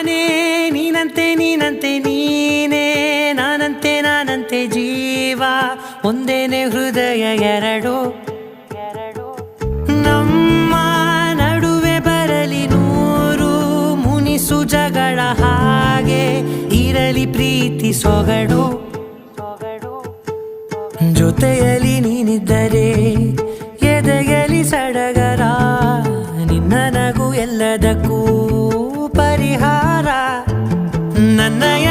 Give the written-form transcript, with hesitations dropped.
ನಾನೇ ನೀನಂತೆ ನೀನಂತೆ ನೀನೇ ನಾನಂತೆ ಜೀವ ಒಂದೇನೆ ಹೃದಯ ಎರಡು ನಮ್ಮ ನಡುವೆ ಬರಲಿ ನೂರು ಮುನಿಸು ಜಗಳ ಹಾಗೆ ಇರಲಿ ಪ್ರೀತಿ ಸೊಗಡು ಜೊತೆಯಲ್ಲಿ ನೀನಿದ್ದರೆ ಎದೆಯಲಿ ಸಡಗರ ನಿನ್ನ ನಗು ಎಲ್ಲದಕ್ಕೂ ಪರಿಹಾರ ನನ್ನಯ